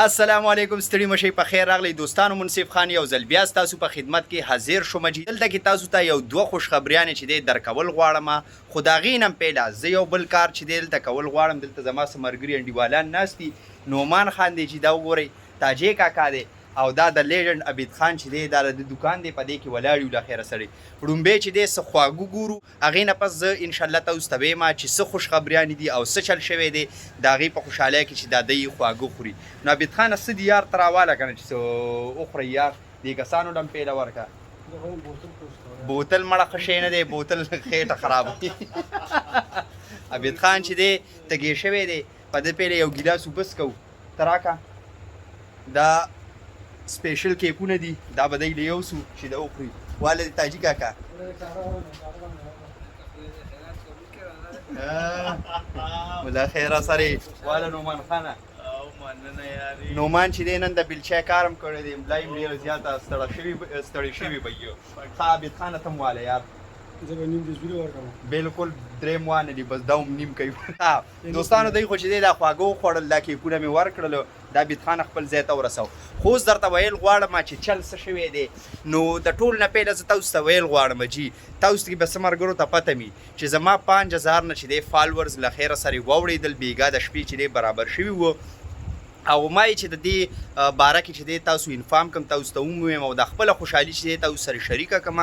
السلام علیکم ستړي مشئ په خیر راغلی دوستانو. منصف خان یو ځل بیا ستاسو په خدمت کې حاضر شوم. دلته کې تاسو ته یو دوه خوشخبریانې چې دی درکول غواړم. خو د هغې نه پیله زه یو بل کار چې دی دلته کول غواړم. دلته زما څه ملګري انډیوالان ناست دي. نعمان خان دی چې دا وګورئ، تاجې کاکا دی، او دا د لیجنډ عبید خان چې دی دا د دوکان دی، په دې کې ولاړ یو. له خیره سړی ړومبی چې دی څه خواږه ګورو، هغې نه پس زه انشاءالله تاسو ته ویم چې څه خوشخبریانې دي او څه چل شوی دی د هغې په خوشحالۍ کې چې دا دی خواږه خوري. نو عبید خانه څه دي یار ته راواله که نه چې څه وخورئ یار. دې کسانو ډم پیله ورکړه. بوتل مړه ښه شی نه دی، بوتل خېټه خرابوي. عبید خان چې دی تږی شوی دی، په ده پیله یو ګیلاس اوبه څکو. ته راکړه دا سپیشل کیکونه دي، دا به دی له یو سو چې دا وخوري. واله د تاجي کاکا ملا خیره سره واله نعمان خانه. نعمان چې دی نن د بیلچای کار هم کړی دی، ملا یې ډېره زیاته ستړی شوي به یو. ښه عابد خانه ته هم واله یار. زه به نیم جزبري ورکړم. بالکل درېم وانه دي، بس دا هم نیم کوي. دوستانو دی خو چې دی دا خواږه وخوړل، دا کیکونه مې ورکړلو، دا عابد خان خپل ځای ته ورسو. خو اوس درته ویل غواړم چې چل څه شوی دی. نو د ټول نه پیله زه تاسو ته ویل غواړم جي تاسو کې به څه ملګرو ته پته وي چې زما 5000 نه چې دی فالورز له خیره سره واوړېدل، بېګا د شپې چې دی برابر شوي وو. او ما چې د دې باره کې چې دی تاسو انفام کم، تاسو ته ومویم او د خپله خوشحالي چې دی تاسو سره شریکه کړم،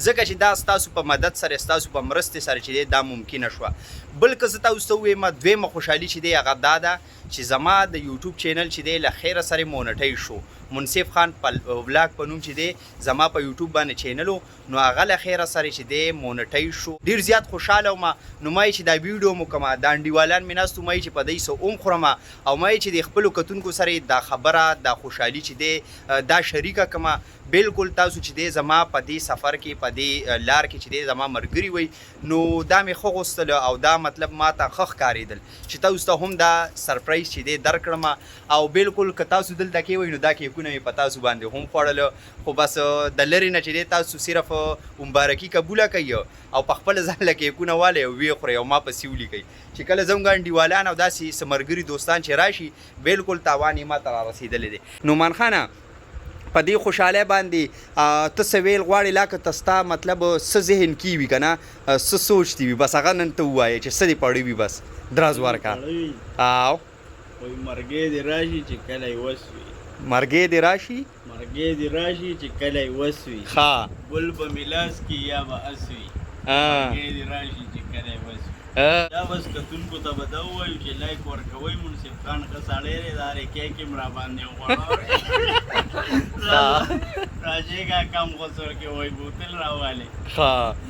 ځکه چې دا ستاسو په مدد سره، ستاسو په مرستې سره چې دی دا ممکنه شوه. بل که زه تاسو ته ووایم دویمه خوشحالي چې دی هغه دا ده چې زما د یوټیوب چینل چې دی له خیره سره مونټیز شو. منصف خان ولاګ په نوم چې دی زما په یوټیوب باندې چینل و، نو هغه له خیره سره چې دی مونټیز شو. ډېر زیات خوشحاله وم. نو ما چې دا ویډیو مو کومه دا انډیوالان مې ناست وم چې په دې څه وخورم، او ما چې د خپلو کتونکو سره دا خبره دا خوشحالي چې دی دا شریکه کړم. بالکل تاسو چې دی زما په دې سفر کې، په دې لار کې چې دی زما ملګري وئ، نو دا مې ښه غوښتل او دا مطلب ما ته ښه ښکارېدل چې تاسو ته هم دا سرپرایز چې دی درکړم. او بالکل که تاسو دلته کې وئ نو دا کیکونه مې په تاسو باندې هم خوړل. خو بس د لرې نه چې دی تاسو صرف مبارکي قبوله کوئ او په خپله ځان له کیکونه والئ او ویې خورئ او ما پسې ولیکئ چې کله زموږ انډیوالان او داسې څه ملګري دوستان چې راشي، بالکل تاوان یې ما ته رارسېدلی دی. نعمان خانه په دې خوشحالۍ باندې ته څه ویل غواړې، لا که ته ستا مطلب څه ذهن کې وي که نه، څه سوچ دي وي، بس هغه نن ته ووایې چې څه دې پړی وي، بس درز ورکړه. او مرګې دې راشي چې کله یې وسوي، مرګې دې راشي چې کله یې وسوي، ښه ګل به ملاس کې یا به اسوي، مرګې دې راشي چې کله یې وسوي. دا بس کتونکو ته به دا ووایو چې لایک ورکوئ. منصف خان ښه سړی دی، دا ریکې کې م راباندې وغوړوئ. راجې کاکا م غوڅ ورکې وایي بوتل راوالې.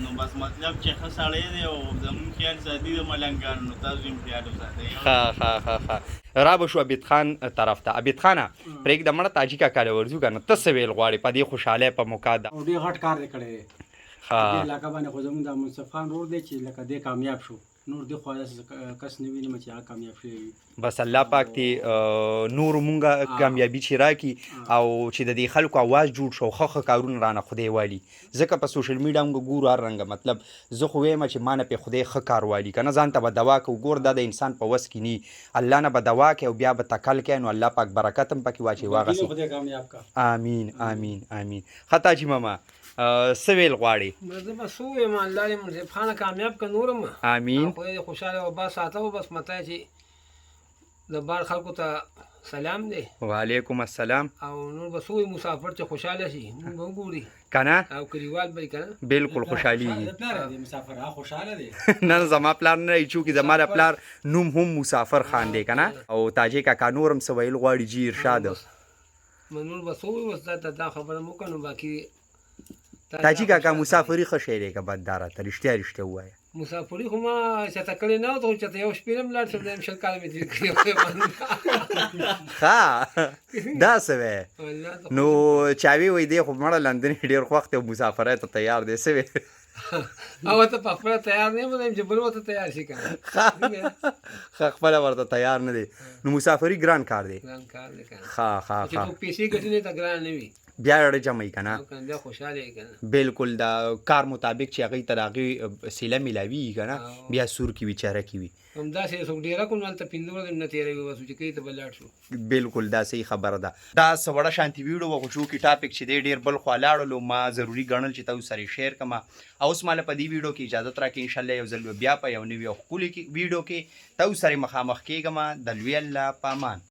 نو بس مطلب چې ښه سړی دی او زمونږ خیال ساتي د ملنګانو، نو تاسو هم خیال وساتئ. را به شو عبید خان طرف ته. عبید خانه پرېږده مړه تاجي کاکا له ورځو که نه، ته څه ویل غواړې په دې خوشحالۍ په موقع ده؟ او ډېر غټ کار دی کړی دی دې علاقه باندې. خو زموږ د منصف خان ورور دی چې لکه دې کامیاب شو، نور دې خوا داسې کس نه وینم چې هغه کامیاب شوی وي. بس الله پاک دې نور مونږ کامیابي چې راکړي او چې د دې خلکو اواز جوړ شو، ښه کارونه رانه خدای والي. ځکه په سوشل میډیا موږ ګورو هر رنګه، مطلب زه خو وایم چې ما نه پې خدای ښه کار والي که نه، ځان ته به دوا کوو. ګور دا د انسان په وس کې نه، الله نه به دوا کوي او بیا به تکل کوي، نو الله پاک برکت هم پکې واچوي. واغسې خدای کامیاب کا. آمین آمین آمین. ښه تاجي ماما څه ویل غواړې؟ زه بس ووایم الله دې منصف خانه کامیاب کړه، نور هم آمین. خدای دې خوشحاله او بس ساته و. بس مته چې د بار خلکو ته سلام دی. وعلیکم السلام. او نور بس ووایي مسافر چې خوشحاله شي موږ به وګوري که نه، او کلیوال به یې که نه بالکل خوشحالېږي. پلار دی مسافر، هغه خوشحاله دی. نه زما پلار نه دی، چونکې زما د پلار نوم هم مسافر خان دی که نه. او تاجي کاکا نور هم څه ویل غواړي جي ارشاد؟ نور بس ووایي بس دا خبره مو وکړه. نو باقي تاجي کاکا مسافري ښه شی دی که بد دا راته رښتیا ووایه؟ مسافري خو ما چاته کړې نه وه، خو چاته یو شپې هم لاړ شم، دا یم 20 کاله مې تېر کړي. ښه دا څه وی؟ نو چاوي وایي دی خو مړه لندن ډېر خوښ دی او مسافرۍ ته تیار دی، څه وی؟ او ته په خپله تیار نه یم، زه یم چې بل ورته تیار شي که نه. ښه خپله ورته تیار نه دی. نو مسافري ګران کار دی. ګران کار دی که نه، ښه چې څوک پیسې ګټي نه ته ګران نه وي. بیا اړه جمعي که نه او کنه بیا خوشحاله یې که نه بالکل د کار مطابق چې هغوی ته د هغې سیله میلاویږي که نه بیا سور کې وي چاره کې وي همداسې څوک ډېره کوم هلته 15 ورځې نه تېروي بس چې کوي ته به لاړ شو بالکل دا صحیح خبره ده دا څه وړه شانتي ویډیو وه خو چې ټاپک چې دی ډېر بل خوا لاړلو ما ضروري ګڼل چې تاسو سره شیر کړم او اوس ماله په دې ویډیو کې اجازت راکړئ انشاءالله یو ځل بیا په یو نوي او ښکلي ویډیو کې تاسو سره مخامخ کېږم د لوی الله په امان